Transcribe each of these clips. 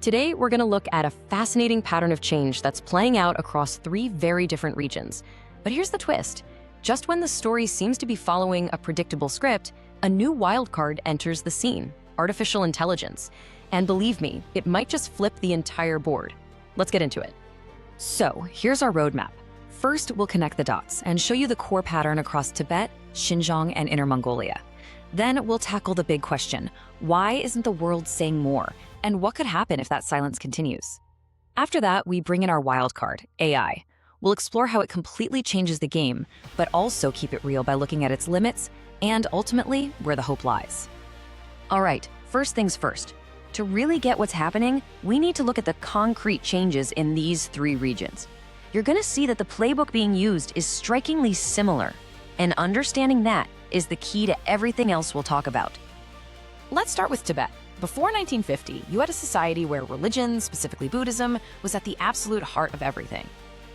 Today, we're going to look at a fascinating pattern of change that's playing out across three very different regions. But here's the twist. Just when the story seems to be following a predictable script, a new wildcard enters the scene: artificial intelligence. And believe me, it might just flip the entire board. Let's get into it. So, here's our roadmap. First, we'll connect the dots and show you the core pattern across Tibet, Xinjiang, and Inner Mongolia. Then we'll tackle the big question: why isn't the world saying more? And what could happen if that silence continues? After that, we bring in our wild card, AI. We'll explore how it completely changes the game, but also keep it real by looking at its limits and ultimately where the hope lies. All right, first things first. To really get what's happening, we need to look at the concrete changes in these three regions. You're going to see that the playbook being used is strikingly similar, and understanding that is the key to everything else we'll talk about. Let's start with Tibet. Before 1950, you had a society where religion, specifically Buddhism, was at the absolute heart of everything.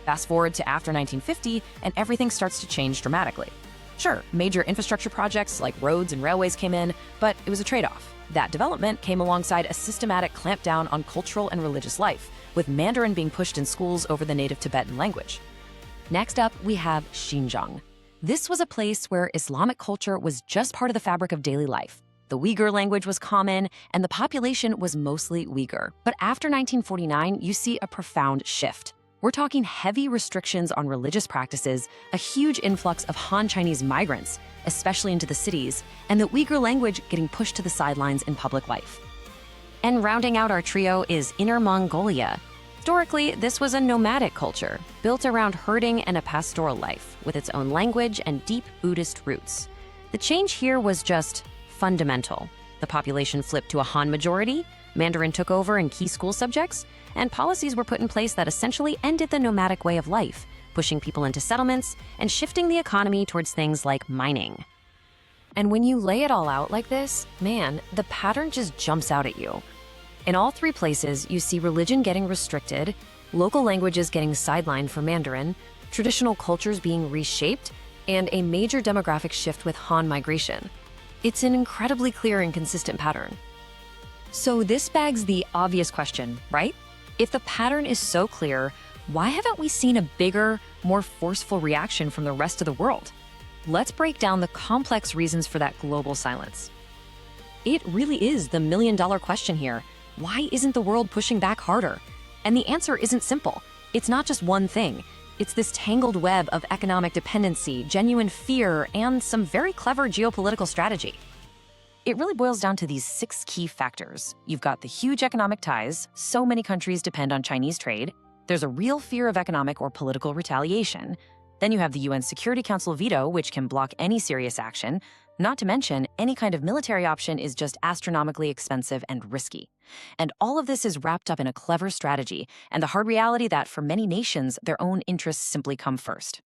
Fast forward to after 1950, and everything starts to change dramatically. Sure, major infrastructure projects like roads and railways came in, but it was a trade-off. That development came alongside a systematic clampdown on cultural and religious life, with Mandarin being pushed in schools over the native Tibetan language. Next up, we have Xinjiang. This was a place where Islamic culture was just part of the fabric of daily life. The Uyghur language was common, and the population was mostly Uyghur. But after 1949, you see a profound shift. We're talking heavy restrictions on religious practices, a huge influx of Han Chinese migrants, especially into the cities, and the Uyghur language getting pushed to the sidelines in public life. And rounding out our trio is Inner Mongolia. Historically, this was a nomadic culture, built around herding and a pastoral life, with its own language and deep Buddhist roots. The change here was just fundamental. The population flipped to a Han majority, Mandarin took over in key school subjects, and policies were put in place that essentially ended the nomadic way of life, pushing people into settlements and shifting the economy towards things like mining. And when you lay it all out like this, man, the pattern just jumps out at you. In all three places, you see religion getting restricted, local languages getting sidelined for Mandarin, traditional cultures being reshaped, and a major demographic shift with Han migration. It's an incredibly clear and consistent pattern. So this begs the obvious question, right? If the pattern is so clear, why haven't we seen a bigger, more forceful reaction from the rest of the world? Let's break down the complex reasons for that global silence. It really is the million-dollar question here. Why isn't the world pushing back harder? And the answer isn't simple. It's not just one thing. It's this tangled web of economic dependency, genuine fear, and some very clever geopolitical strategy. It really boils down to these 6 key factors. You've got the huge economic ties. So many countries depend on Chinese trade. There's a real fear of economic or political retaliation. Then you have the UN Security Council veto, which can block any serious action. Not to mention, any kind of military option is just astronomically expensive and risky. And all of this is wrapped up in a clever strategy and the hard reality that for many nations, their own interests simply come first.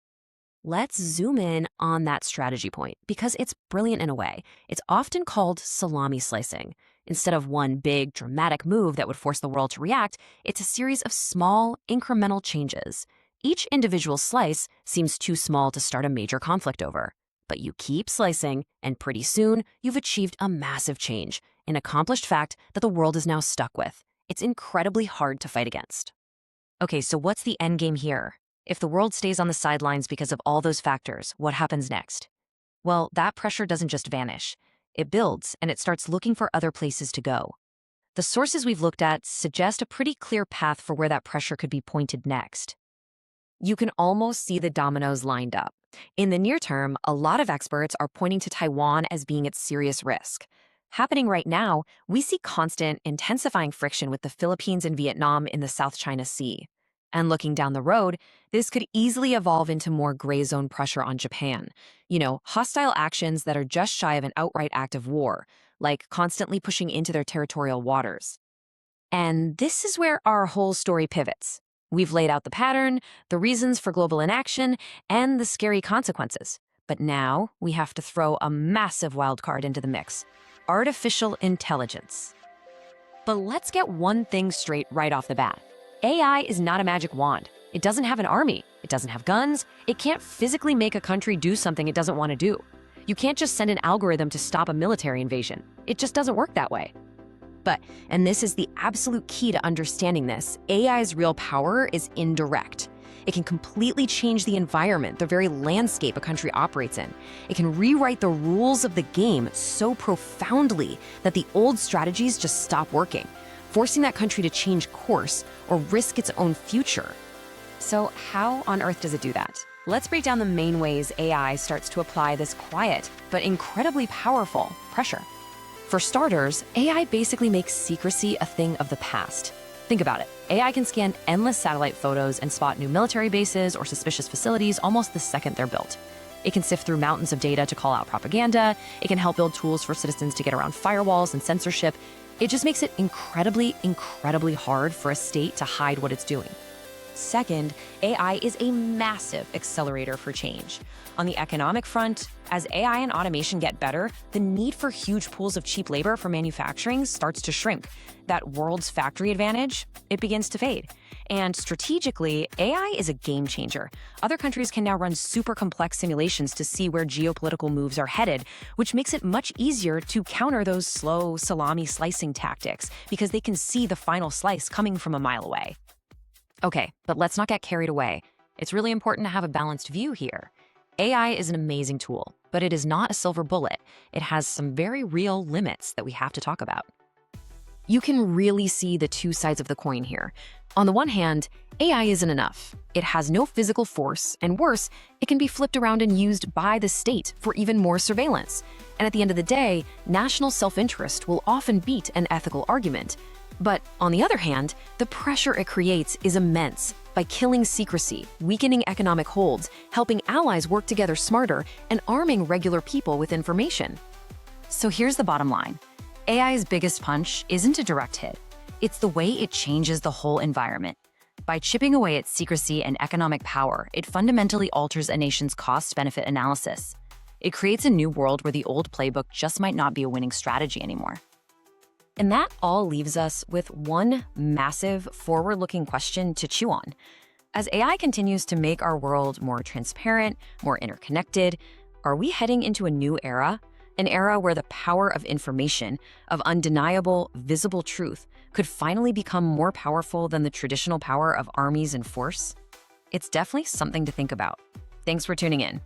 Let's zoom in on that strategy point because it's brilliant in a way. It's often called salami slicing. Instead of one big, dramatic move that would force the world to react, it's a series of small, incremental changes. Each individual slice seems too small to start a major conflict over. But you keep slicing, and pretty soon, you've achieved a massive change, an accomplished fact that the world is now stuck with. It's incredibly hard to fight against. Okay, so what's the end game here? If the world stays on the sidelines because of all those factors, what happens next? Well, that pressure doesn't just vanish. It builds, and it starts looking for other places to go. The sources we've looked at suggest a pretty clear path for where that pressure could be pointed next. You can almost see the dominoes lined up. In the near term, a lot of experts are pointing to Taiwan as being at serious risk. Happening right now, we see constant, intensifying friction with the Philippines and Vietnam in the South China Sea. And looking down the road, this could easily evolve into more gray zone pressure on Japan. Hostile actions that are just shy of an outright act of war, like constantly pushing into their territorial waters. And this is where our whole story pivots. We've laid out the pattern, the reasons for global inaction, and the scary consequences. But now we have to throw a massive wildcard into the mix: artificial intelligence. But let's get one thing straight right off the bat. AI is not a magic wand. It doesn't have an army. It doesn't have guns. It can't physically make a country do something it doesn't want to do. You can't just send an algorithm to stop a military invasion. It just doesn't work that way. And this is the absolute key to understanding this, AI's real power is indirect. It can completely change the environment, the very landscape a country operates in. It can rewrite the rules of the game so profoundly that the old strategies just stop working, forcing that country to change course or risk its own future. So how on earth does it do that? Let's break down the main ways AI starts to apply this quiet but incredibly powerful pressure. For starters, AI basically makes secrecy a thing of the past. Think about it. AI can scan endless satellite photos and spot new military bases or suspicious facilities almost the second they're built. It can sift through mountains of data to call out propaganda. It can help build tools for citizens to get around firewalls and censorship. It just makes it incredibly, incredibly hard for a state to hide what it's doing. Second, AI is a massive accelerator for change. On the economic front, as AI and automation get better, the need for huge pools of cheap labor for manufacturing starts to shrink. That world's factory advantage, it begins to fade. And strategically, AI is a game changer. Other countries can now run super complex simulations to see where geopolitical moves are headed, which makes it much easier to counter those slow salami slicing tactics because they can see the final slice coming from a mile away. Okay, but let's not get carried away. It's really important to have a balanced view here. AI is an amazing tool, but it is not a silver bullet. It has some very real limits that we have to talk about. You can really see the two sides of the coin here. On the one hand, AI isn't enough. It has no physical force, and worse, it can be flipped around and used by the state for even more surveillance. And at the end of the day, national self-interest will often beat an ethical argument. But on the other hand, the pressure it creates is immense by killing secrecy, weakening economic holds, helping allies work together smarter, and arming regular people with information. So here's the bottom line. AI's biggest punch isn't a direct hit. It's the way it changes the whole environment. By chipping away at secrecy and economic power, it fundamentally alters a nation's cost-benefit analysis. It creates a new world where the old playbook just might not be a winning strategy anymore. And that all leaves us with one massive, forward-looking question to chew on. As AI continues to make our world more transparent, more interconnected, are we heading into a new era? An era where the power of information, of undeniable, visible truth, could finally become more powerful than the traditional power of armies and force? It's definitely something to think about. Thanks for tuning in.